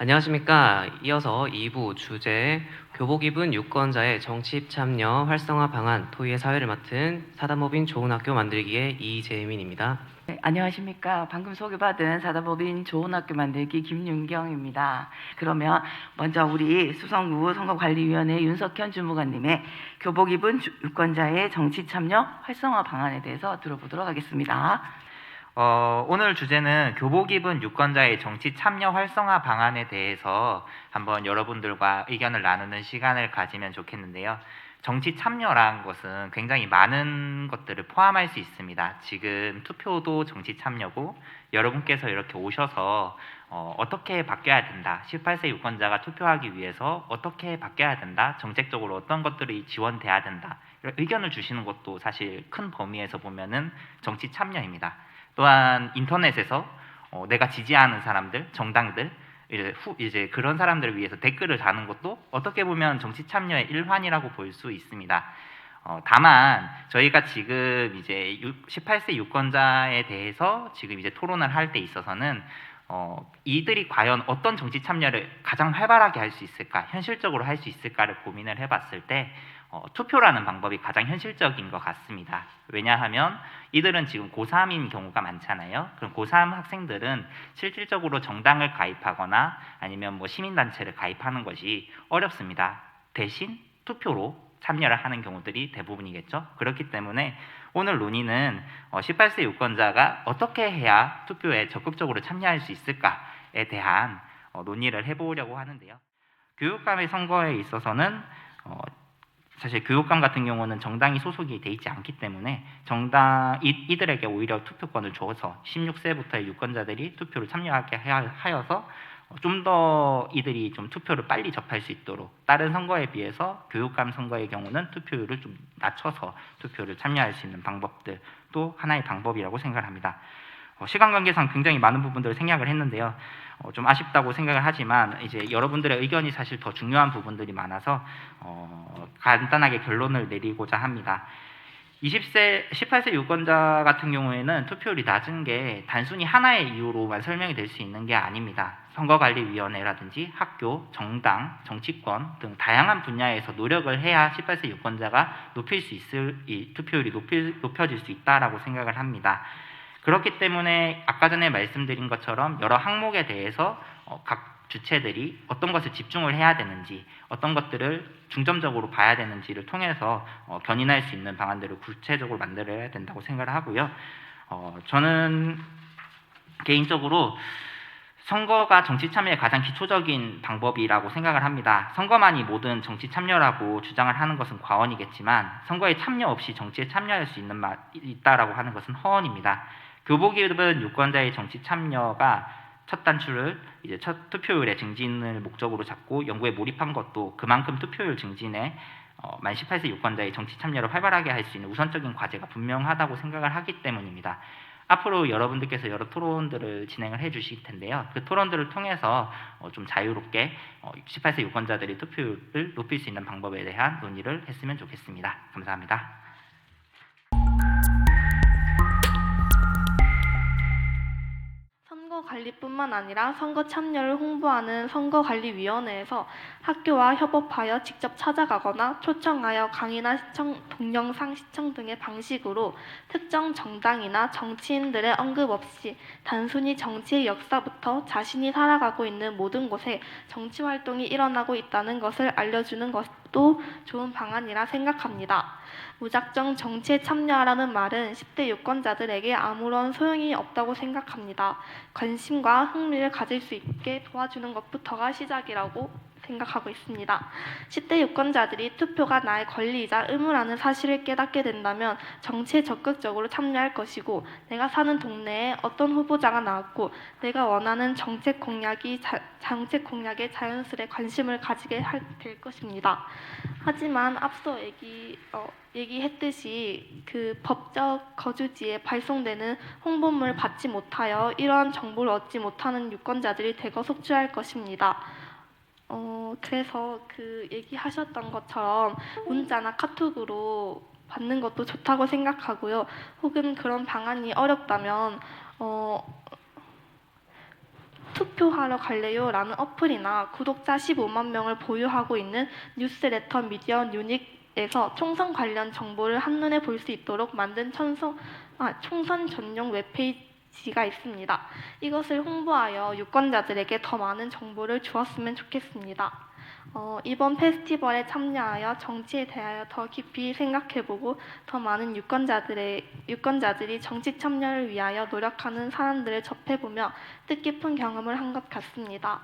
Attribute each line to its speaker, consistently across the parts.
Speaker 1: 안녕하십니까. 이어서 2부 주제 교복 입은 유권자의 정치 참여 활성화 방안 토의의 사회를 맡은 사단법인 좋은 학교 만들기의 이재민입니다.
Speaker 2: 네, 안녕하십니까. 방금 소개받은 사단법인 좋은 학교 만들기 김윤경입니다. 그러면 먼저 우리 수성구 선거관리위원회 윤석현 주무관님의 교복 입은 유권자의 정치 참여 활성화 방안에 대해서 들어보도록 하겠습니다.
Speaker 3: 오늘 주제는 교복 입은 유권자의 정치 참여 활성화 방안에 대해서 한번 여러분들과 의견을 나누는 시간을 가지면 좋겠는데요. 정치 참여라는 것은 굉장히 많은 것들을 포함할 수 있습니다. 지금 투표도 정치 참여고 여러분께서 이렇게 오셔서 어떻게 바뀌어야 된다. 18세 유권자가 투표하기 위해서 어떻게 바뀌어야 된다. 정책적으로 어떤 것들이 지원돼야 된다. 이런 의견을 주시는 것도 사실 큰 범위에서 보면은 정치 참여입니다. 또한 인터넷에서 내가 지지하는 사람들, 정당들, 이제 그런 사람들을 위해서 댓글을 다는 것도 어떻게 보면 정치 참여의 일환이라고 볼 수 있습니다. 다만 저희가 지금 이제 18세 유권자에 대해서 지금 이제 토론을 할 때 있어서는 이들이 과연 어떤 정치 참여를 가장 활발하게 할 수 있을까, 현실적으로 할 수 있을까를 고민을 해봤을 때 투표라는 방법이 가장 현실적인 것 같습니다. 왜냐하면 이들은 지금 고3인 경우가 많잖아요. 그럼 고3 학생들은 실질적으로 정당을 가입하거나 아니면 뭐 시민단체를 가입하는 것이 어렵습니다. 대신 투표로 참여를 하는 경우들이 대부분이겠죠. 그렇기 때문에 오늘 논의는 18세 유권자가 어떻게 해야 투표에 적극적으로 참여할 수 있을까에 대한 논의를 해보려고 하는데요. 교육감의 선거에 있어서는 사실 교육감 같은 경우는 정당이 소속이 돼 있지 않기 때문에 이들에게 오히려 투표권을 줘서 16세부터의 유권자들이 투표를 참여하게 하여서 좀 더 이들이 좀 투표를 빨리 접할 수 있도록 다른 선거에 비해서 교육감 선거의 경우는 투표율을 좀 낮춰서 투표를 참여할 수 있는 방법들도 하나의 방법이라고 생각을 합니다. 시간 관계상 굉장히 많은 부분들을 생략을 했는데요. 좀 아쉽다고 생각을 하지만 이제 여러분들의 의견이 사실 더 중요한 부분들이 많아서 간단하게 결론을 내리고자 합니다. 18세 유권자 같은 경우에는 투표율이 낮은 게 단순히 하나의 이유로만 설명이 될 수 있는 게 아닙니다. 선거관리위원회라든지 학교, 정당, 정치권 등 다양한 분야에서 노력을 해야 18세 유권자가 투표율이 높여질 수 있다라고 생각을 합니다. 그렇기 때문에 아까 전에 말씀드린 것처럼 여러 항목에 대해서 각 주체들이 어떤 것을 집중을 해야 되는지, 어떤 것들을 중점적으로 봐야 되는지를 통해서 견인할 수 있는 방안들을 구체적으로 만들어야 된다고 생각을 하고요. 저는 개인적으로 선거가 정치 참여의 가장 기초적인 방법이라고 생각을 합니다. 선거만이 모든 정치 참여라고 주장을 하는 것은 과언이겠지만 선거에 참여 없이 정치에 참여할 수 있다라고 하는 것은 허언입니다. 교복 입은 유권자의 정치 참여가 첫 단추를 이제 첫 투표율의 증진을 목적으로 잡고 연구에 몰입한 것도 그만큼 투표율 증진에 만 18세 유권자의 정치 참여를 활발하게 할 수 있는 우선적인 과제가 분명하다고 생각을 하기 때문입니다. 앞으로 여러분들께서 여러 토론들을 진행을 해 주실 텐데요. 그 토론들을 통해서 좀 자유롭게 18세 유권자들이 투표율을 높일 수 있는 방법에 대한 논의를 했으면 좋겠습니다. 감사합니다.
Speaker 4: 선거관리뿐만 아니라 선거 참여를 홍보하는 선거관리위원회에서 학교와 협업하여 직접 찾아가거나 초청하여 강의나 동영상 시청 등의 방식으로 특정 정당이나 정치인들의 언급 없이 단순히 정치의 역사부터 자신이 살아가고 있는 모든 곳에 정치활동이 일어나고 있다는 것을 알려주는 것도 좋은 방안이라 생각합니다. 무작정 정치에 참여하라는 말은 10대 유권자들에게 아무런 소용이 없다고 생각합니다. 관심과 흥미를 가질 수 있게 도와주는 것부터가 시작이라고 생각하고 있습니다. 10대 유권자들이 투표가 나의 권리이자 의무라는 사실을 깨닫게 된다면 정치에 적극적으로 참여할 것이고 내가 사는 동네에 어떤 후보자가 나왔고 내가 원하는 정책 공약에 자연스레 관심을 가지게 될 것입니다. 하지만 앞서 얘기했듯이 그 법적 거주지에 발송되는 홍보물을 받지 못하여 이러한 정보를 얻지 못하는 유권자들이 대거 속출할 것입니다. 그래서 그 얘기하셨던 것처럼 문자나 카톡으로 받는 것도 좋다고 생각하고요. 혹은 그런 방안이 어렵다면 투표 투표하러 갈래요라는 어플이나 구독자 15만 명을 보유하고 있는 뉴스레터 미디어 유닉에서 총선 관련 정보를 한눈에 볼 수 있도록 만든 총선 전용 웹페이지가 있습니다. 이것을 홍보하여 유권자들에게 더 많은 정보를 주었으면 좋겠습니다. 이번 페스티벌에 참여하여 정치에 대하여 더 깊이 생각해보고 더 많은 유권자들이 정치 참여를 위하여 노력하는 사람들을 접해보며 뜻깊은 경험을 한 것 같습니다.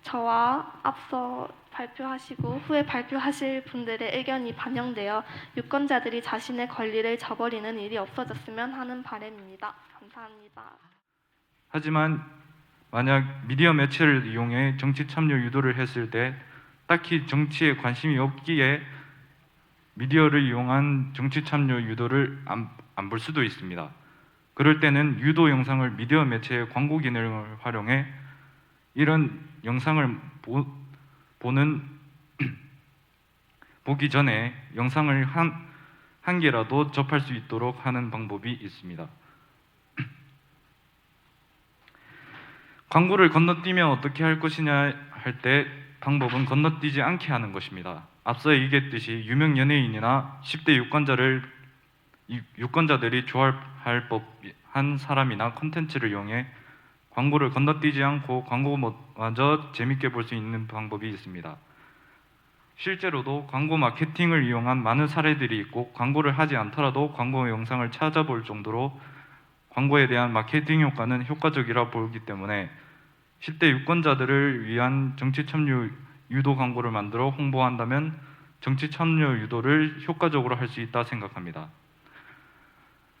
Speaker 4: 저와 앞서 발표하시고 후에 발표하실 분들의 의견이 반영되어 유권자들이 자신의 권리를 저버리는 일이 없어졌으면 하는 바람입니다. 감사합니다.
Speaker 5: 하지만 만약 미디어 매체를 이용해 정치 참여 유도를 했을 때 딱히 정치에 관심이 없기에 미디어를 이용한 정치 참여 유도를 안 볼 수도 있습니다. 그럴 때는 유도 영상을 미디어 매체의 광고 기능을 활용해 이런 영상을 보기 전에 영상을 한 개라도 접할 수 있도록 하는 방법이 있습니다. 광고를 건너뛰면 어떻게 할 것이냐 할 때 방법은 건너뛰지 않게 하는 것입니다. 앞서 얘기했듯이 유명 연예인이나 10대 유권자들이 좋아할 법한 사람이나 콘텐츠를 이용해 광고를 건너뛰지 않고 광고마저 재밌게 볼 수 있는 방법이 있습니다. 실제로도 광고 마케팅을 이용한 많은 사례들이 있고 광고를 하지 않더라도 광고 영상을 찾아볼 정도로 광고에 대한 마케팅 효과는 효과적이라 보기 때문에 10대 유권자들을 위한 정치 참여 유도 광고를 만들어 홍보한다면 정치 참여 유도를 효과적으로 할 수 있다 생각합니다.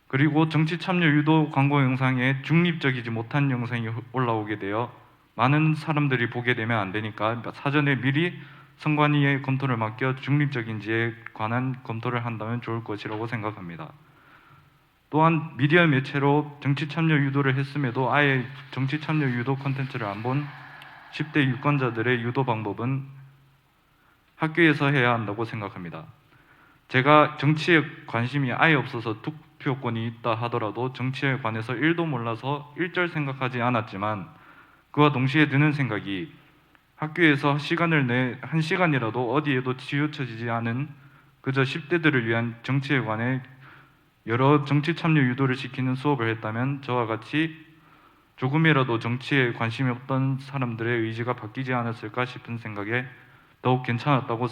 Speaker 5: 그리고 정치 참여 유도 광고 영상에 중립적이지 못한 영상이 올라오게 되어 많은 사람들이 보게 되면 안 되니까 사전에 미리 선관위의 검토를 맡겨 중립적인지에 관한 검토를 한다면 좋을 것이라고 생각합니다. 또한 미디어 매체로 정치 참여 유도를 했음에도 아예 정치 참여 유도 콘텐츠를 안 본 10대 유권자들의 유도 방법은 학교에서 해야 한다고 생각합니다. 제가 정치에 관심이 아예 없어서 투표권이 있다 하더라도 정치에 관해서 1도 몰라서 일절 생각하지 않았지만 그와 동시에 드는 생각이 학교에서 시간을 내 1시간이라도 어디에도 치우쳐지지 않은 그저 10대들을 위한 정치에 관해 여러 정치 참여 유도를 시키는 수업을 했다면 저와 같이 조금이라도 정치에 관심이 없던 사람들의 의지가 바뀌지 않았을까 싶은 생각에 더욱 괜찮았다고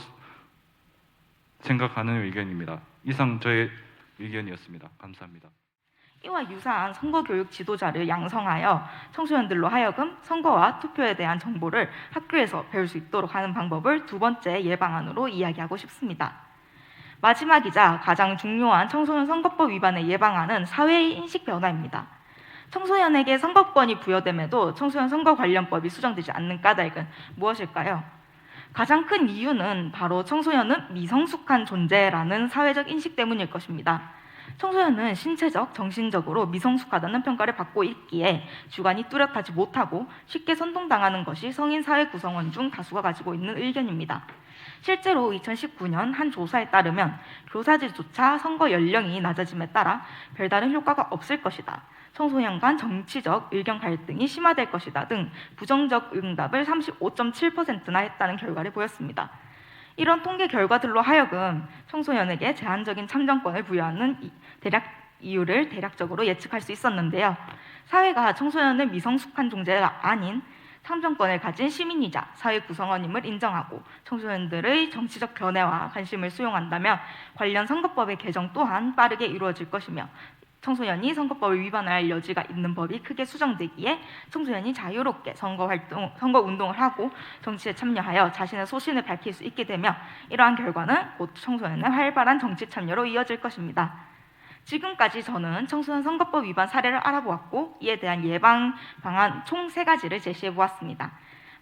Speaker 5: 생각하는 의견입니다. 이상 저의 의견이었습니다. 감사합니다.
Speaker 6: 이와 유사한 선거교육 지도자를 양성하여 청소년들로 하여금 선거와 투표에 대한 정보를 학교에서 배울 수 있도록 하는 방법을 두 번째 예방안으로 이야기하고 싶습니다. 마지막이자 가장 중요한 청소년 선거법 위반의 예방안은 사회의 인식 변화입니다. 청소년에게 선거권이 부여됨에도 청소년 선거 관련법이 수정되지 않는 까닭은 무엇일까요? 가장 큰 이유는 바로 청소년은 미성숙한 존재라는 사회적 인식 때문일 것입니다. 청소년은 신체적, 정신적으로 미성숙하다는 평가를 받고 있기에 주관이 뚜렷하지 못하고 쉽게 선동당하는 것이 성인 사회 구성원 중 다수가 가지고 있는 의견입니다. 실제로 2019년 한 조사에 따르면 교사들조차 선거 연령이 낮아짐에 따라 별다른 효과가 없을 것이다, 청소년 간 정치적 의견 갈등이 심화될 것이다 등 부정적 응답을 35.7%나 했다는 결과를 보였습니다. 이런 통계 결과들로 하여금 청소년에게 제한적인 참정권을 부여하는 이유를 대략적으로 예측할 수 있었는데요. 사회가 청소년을 미성숙한 존재가 아닌 참정권을 가진 시민이자 사회 구성원임을 인정하고 청소년들의 정치적 견해와 관심을 수용한다면 관련 선거법의 개정 또한 빠르게 이루어질 것이며 청소년이 선거법을 위반할 여지가 있는 법이 크게 수정되기에 청소년이 자유롭게 선거 운동을 하고 정치에 참여하여 자신의 소신을 밝힐 수 있게 되며 이러한 결과는 곧 청소년의 활발한 정치 참여로 이어질 것입니다. 지금까지 저는 청소년 선거법 위반 사례를 알아보았고 이에 대한 예방 방안 총 3가지를 제시해 보았습니다.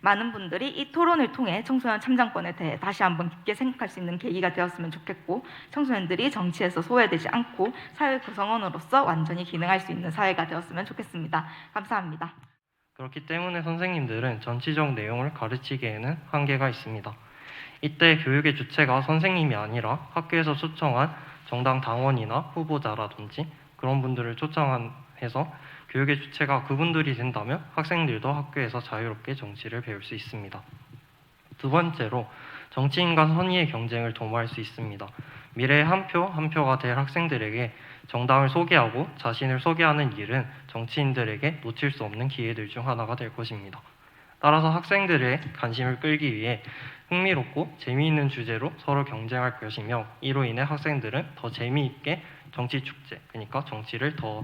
Speaker 6: 많은 분들이 이 토론을 통해 청소년 참정권에 대해 다시 한번 깊게 생각할 수 있는 계기가 되었으면 좋겠고 청소년들이 정치에서 소외되지 않고 사회 구성원으로서 완전히 기능할 수 있는 사회가 되었으면 좋겠습니다. 감사합니다.
Speaker 7: 그렇기 때문에 선생님들은 전치적 내용을 가르치기에는 한계가 있습니다. 이때 교육의 주체가 선생님이 아니라 학교에서 초청한 정당 당원이나 후보자라든지 그런 분들을 초청해서 교육의 주체가 그분들이 된다면 학생들도 학교에서 자유롭게 정치를 배울 수 있습니다. 두 번째로 정치인과 선의의 경쟁을 도모할 수 있습니다. 미래의 한 표 한 표가 될 학생들에게 정당을 소개하고 자신을 소개하는 일은 정치인들에게 놓칠 수 없는 기회들 중 하나가 될 것입니다. 따라서 학생들의 관심을 끌기 위해 흥미롭고 재미있는 주제로 서로 경쟁할 것이며 이로 인해 학생들은 더 재미있게 정치 축제, 그러니까 정치를 더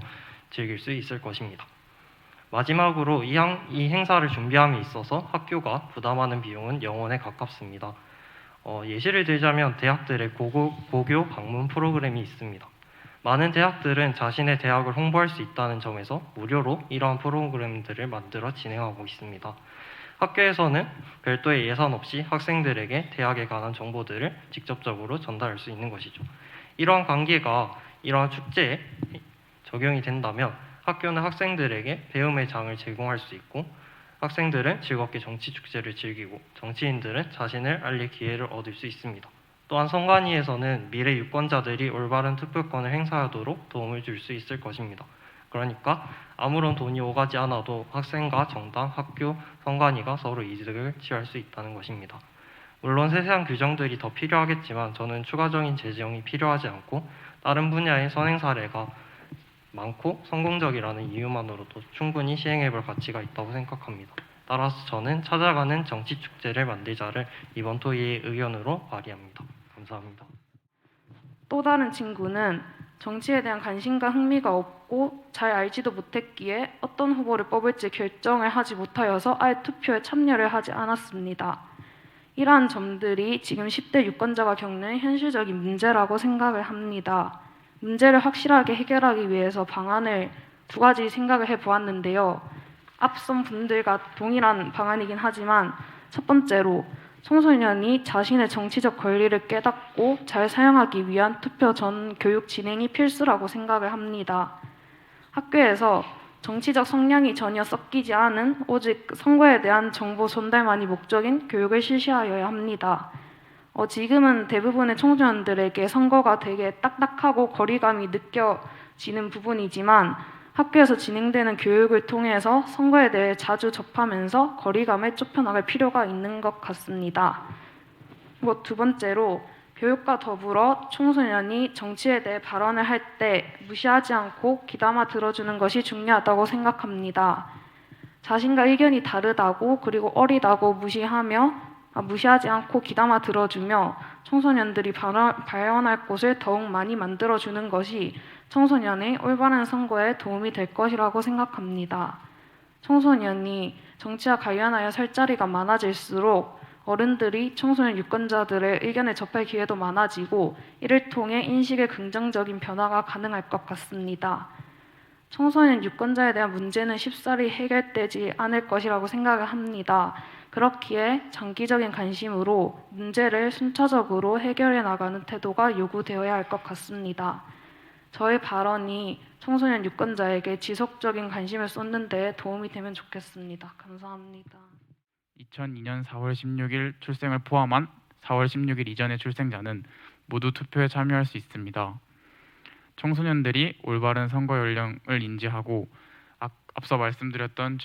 Speaker 7: 즐길 수 있을 것입니다. 마지막으로 이 행사를 준비함에 있어서 학교가 부담하는 비용은 0원에 가깝습니다. 예시를 들자면 대학들의 고교 방문 프로그램이 있습니다. 많은 대학들은 자신의 대학을 홍보할 수 있다는 점에서 무료로 이러한 프로그램들을 만들어 진행하고 있습니다. 학교에서는 별도의 예산 없이 학생들에게 대학에 관한 정보들을 직접적으로 전달할 수 있는 것이죠. 이러한 관계가 이러한 축제에 적용이 된다면 학교는 학생들에게 배움의 장을 제공할 수 있고 학생들은 즐겁게 정치 축제를 즐기고 정치인들은 자신을 알릴 기회를 얻을 수 있습니다. 또한 선관위에서는 미래 유권자들이 올바른 투표권을 행사하도록 도움을 줄 수 있을 것입니다. 그러니까 아무런 돈이 오가지 않아도 학생과 정당, 학교, 선관위가 서로 이득을 취할 수 있다는 것입니다. 물론 세세한 규정들이 더 필요하겠지만 저는 추가적인 재정이 필요하지 않고 다른 분야의 선행 사례가 많고 성공적이라는 이유만으로도 충분히 시행해볼 가치가 있다고 생각합니다. 따라서 저는 찾아가는 정치 축제를 만들자를 이번 토의의 의견으로 발의합니다. 감사합니다.
Speaker 8: 또 다른 친구는 정치에 대한 관심과 흥미가 없고 잘 알지도 못했기에 어떤 후보를 뽑을지 결정을 하지 못하여서 아예 투표에 참여를 하지 않았습니다. 이러한 점들이 지금 10대 유권자가 겪는 현실적인 문제라고 생각을 합니다. 문제를 확실하게 해결하기 위해서 방안을 두 가지 생각을 해보았는데요. 앞선 분들과 동일한 방안이긴 하지만 첫 번째로 청소년이 자신의 정치적 권리를 깨닫고 잘 사용하기 위한 투표 전 교육 진행이 필수라고 생각을 합니다. 학교에서 정치적 성향이 전혀 섞이지 않은 오직 선거에 대한 정보 전달만이 목적인 교육을 실시하여야 합니다. 지금은 대부분의 청소년들에게 선거가 되게 딱딱하고 거리감이 느껴지는 부분이지만 학교에서 진행되는 교육을 통해서 선거에 대해 자주 접하면서 거리감을 좁혀나갈 필요가 있는 것 같습니다. 두 번째로 교육과 더불어 청소년이 정치에 대해 발언을 할 때 무시하지 않고 귀담아 들어주는 것이 중요하다고 생각합니다. 자신과 의견이 다르다고 그리고 어리다고 무시하지 않고 귀담아 들어주며 청소년들이 발언할 곳을 더욱 많이 만들어주는 것이 청소년의 올바른 선거에 도움이 될 것이라고 생각합니다. 청소년이 정치와 관련하여 설 자리가 많아질수록 어른들이 청소년 유권자들의 의견을 접할 기회도 많아지고 이를 통해 인식의 긍정적인 변화가 가능할 것 같습니다. 청소년 유권자에 대한 문제는 쉽사리 해결되지 않을 것이라고 생각을 합니다. 그렇기에 장기적인 관심으로 문제를 순차적으로 해결해 나가는 태도가 요구되어야 할 것 같습니다. 저의 발언이 청소년 유권자에게 지속적인 관심을 쏟는 데 도움이 되면 좋겠습니다. 감사합니다.
Speaker 9: 2002년 4월 16일 출생을 포함한 4월 16일 이전의 출생자는 모두 투표에 참여할 수 있습니다. 청소년들이 올바른 선거 연령을 인지하고 앞서 말씀드렸던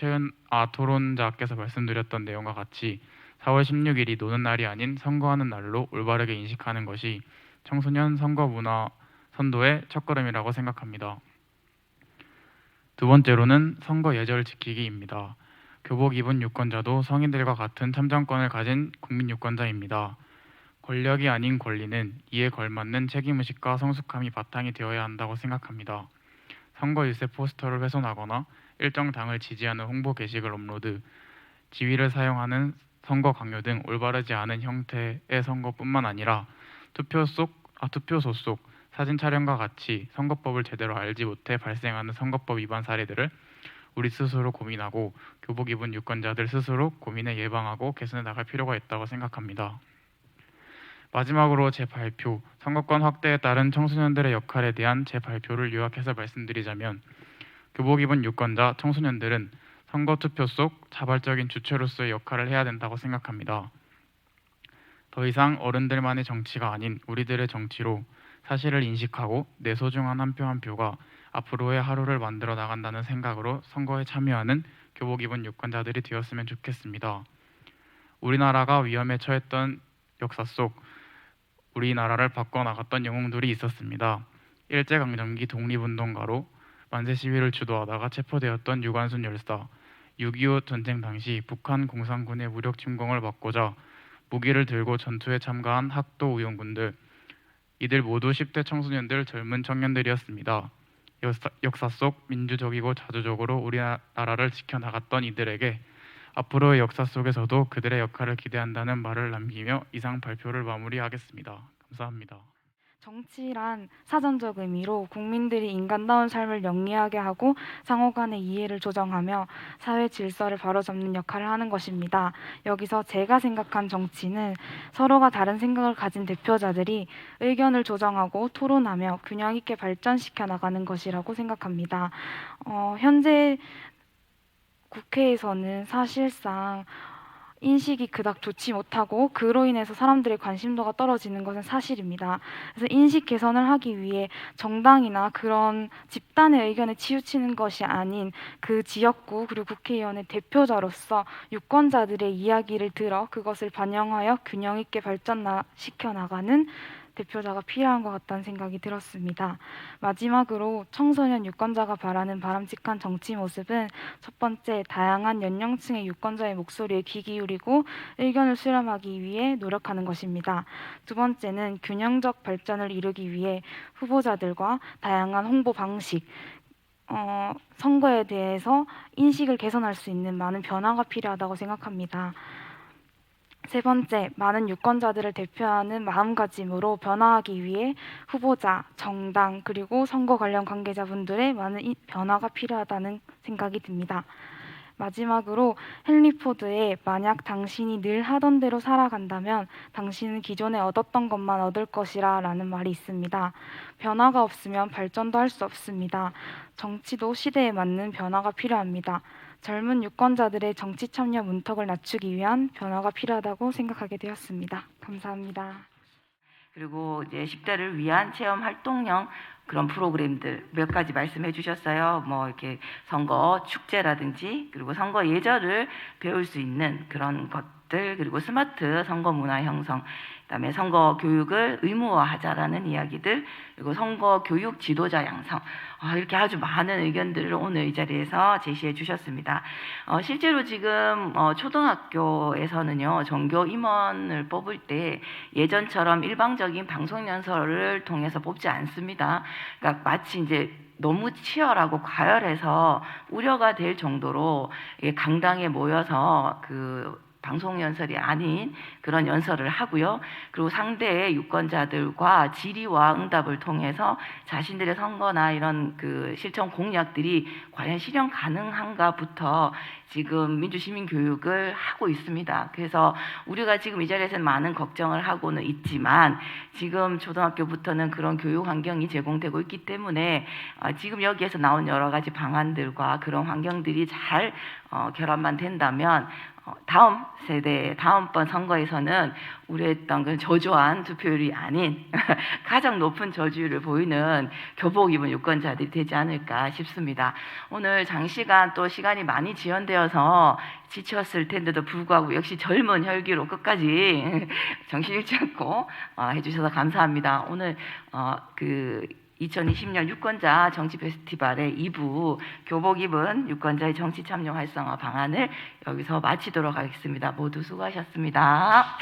Speaker 9: 토론자께서 말씀드렸던 내용과 같이 4월 16일이 노는 날이 아닌 선거하는 날로 올바르게 인식하는 것이 청소년 선거 문화 선도의 첫걸음이라고 생각합니다. 두 번째로는 선거 예절 지키기입니다. 교복 입은 유권자도 성인들과 같은 참정권을 가진 국민 유권자입니다. 권력이 아닌 권리는 이에 걸맞는 책임의식과 성숙함이 바탕이 되어야 한다고 생각합니다. 선거 유세 포스터를 훼손하거나 일정 당을 지지하는 홍보 게시글 업로드, 지위를 사용하는 선거 강요 등 올바르지 않은 형태의 선거뿐만 아니라 투표소 속 사진 촬영과 같이 선거법을 제대로 알지 못해 발생하는 선거법 위반 사례들을 우리 스스로 고민하고 교복 입은 유권자들 스스로 고민해 예방하고 개선해 나갈 필요가 있다고 생각합니다. 마지막으로 제 발표, 선거권 확대에 따른 청소년들의 역할에 대한 제 발표를 요약해서 말씀드리자면 교복 입은 유권자, 청소년들은 선거 투표 속 자발적인 주체로서의 역할을 해야 된다고 생각합니다. 더 이상 어른들만의 정치가 아닌 우리들의 정치로 사실을 인식하고 내 소중한 한 표 한 표가 앞으로의 하루를 만들어 나간다는 생각으로 선거에 참여하는 교복 입은 유권자들이 되었으면 좋겠습니다. 우리나라가 위험에 처했던 역사 속 우리나라를 바꿔나갔던 영웅들이 있었습니다. 일제강점기 독립운동가로 만세 시위를 주도하다가 체포되었던 유관순 열사, 6.25 전쟁 당시 북한 공산군의 무력 침공을 막고자 무기를 들고 전투에 참가한 학도 의원군들, 이들 모두 10대 청소년들, 젊은 청년들이었습니다. 역사 속 민주적이고 자주적으로 우리나라를 지켜나갔던 이들에게 앞으로의 역사 속에서도 그들의 역할을 기대한다는 말을 남기며 이상 발표를 마무리하겠습니다. 감사합니다.
Speaker 8: 정치란 사전적 의미로 국민들이 인간다운 삶을 영위하게 하고 상호 간의 이해를 조정하며 사회 질서를 바로잡는 역할을 하는 것입니다. 여기서 제가 생각한 정치는 서로가 다른 생각을 가진 대표자들이 의견을 조정하고 토론하며 균형 있게 발전시켜 나가는 것이라고 생각합니다. 현재 국회에서는 사실상 인식이 그닥 좋지 못하고 그로 인해서 사람들의 관심도가 떨어지는 것은 사실입니다. 그래서 인식 개선을 하기 위해 정당이나 그런 집단의 의견에 치우치는 것이 아닌 그 지역구 그리고 국회의원의 대표자로서 유권자들의 이야기를 들어 그것을 반영하여 균형 있게 발전시켜 나가는 대표자가 필요한 것 같다는 생각이 들었습니다. 마지막으로 청소년 유권자가 바라는 바람직한 정치 모습은 첫 번째, 다양한 연령층의 유권자의 목소리에 귀 기울이고 의견을 수렴하기 위해 노력하는 것입니다. 두 번째는 균형적 발전을 이루기 위해 후보자들과 다양한 홍보 방식, 선거에 대해서 인식을 개선할 수 있는 많은 변화가 필요하다고 생각합니다. 세 번째, 많은 유권자들을 대표하는 마음가짐으로 변화하기 위해 후보자, 정당, 그리고 선거 관련 관계자분들의 많은 변화가 필요하다는 생각이 듭니다. 마지막으로 헨리 포드의 만약 당신이 늘 하던 대로 살아간다면 당신은 기존에 얻었던 것만 얻을 것이라 라는 말이 있습니다. 변화가 없으면 발전도 할 수 없습니다. 정치도 시대에 맞는 변화가 필요합니다. 젊은 유권자들의 정치 참여 문턱을 낮추기 위한 변화가 필요하다고 생각하게 되었습니다. 감사합니다.
Speaker 2: 그리고 이제 10대를 위한 체험 활동형 그런 프로그램들 몇 가지 말씀해 주셨어요. 뭐 이렇게 선거 축제라든지 그리고 선거 예절을 배울 수 있는 그런 것들, 그리고 스마트 선거 문화 형성, 그다음에 선거 교육을 의무화하자라는 이야기들, 그리고 선거 교육 지도자 양성, 이렇게 아주 많은 의견들을 오늘 이 자리에서 제시해 주셨습니다. 실제로 지금 초등학교에서는요, 전교 임원을 뽑을 때 예전처럼 일방적인 방송 연설을 통해서 뽑지 않습니다. 그러니까 마치 이제 너무 치열하고 과열해서 우려가 될 정도로 강당에 모여서 그 방송 연설이 아닌 그런 연설을 하고요. 그리고 상대의 유권자들과 질의와 응답을 통해서 자신들의 선거나 이런 그 실천 공약들이 과연 실현 가능한가부터 지금 민주시민 교육을 하고 있습니다. 그래서 우리가 지금 이 자리에서 많은 걱정을 하고는 있지만 지금 초등학교부터는 그런 교육 환경이 제공되고 있기 때문에 지금 여기에서 나온 여러 가지 방안들과 그런 환경들이 잘 결합만 된다면 다음 세대, 다음번 선거에서는 우려했던 그 저조한 투표율이 아닌 가장 높은 저주율을 보이는 교복 입은 유권자들이 되지 않을까 싶습니다. 오늘 장시간 또 시간이 많이 지연되어서 지쳤을 텐데도 불구하고 역시 젊은 혈기로 끝까지 정신 잃지 않고 해주셔서 감사합니다. 오늘 2020년 유권자 정치 페스티벌의 2부 교복 입은 유권자의 정치 참여 활성화 방안을 여기서 마치도록 하겠습니다. 모두 수고하셨습니다.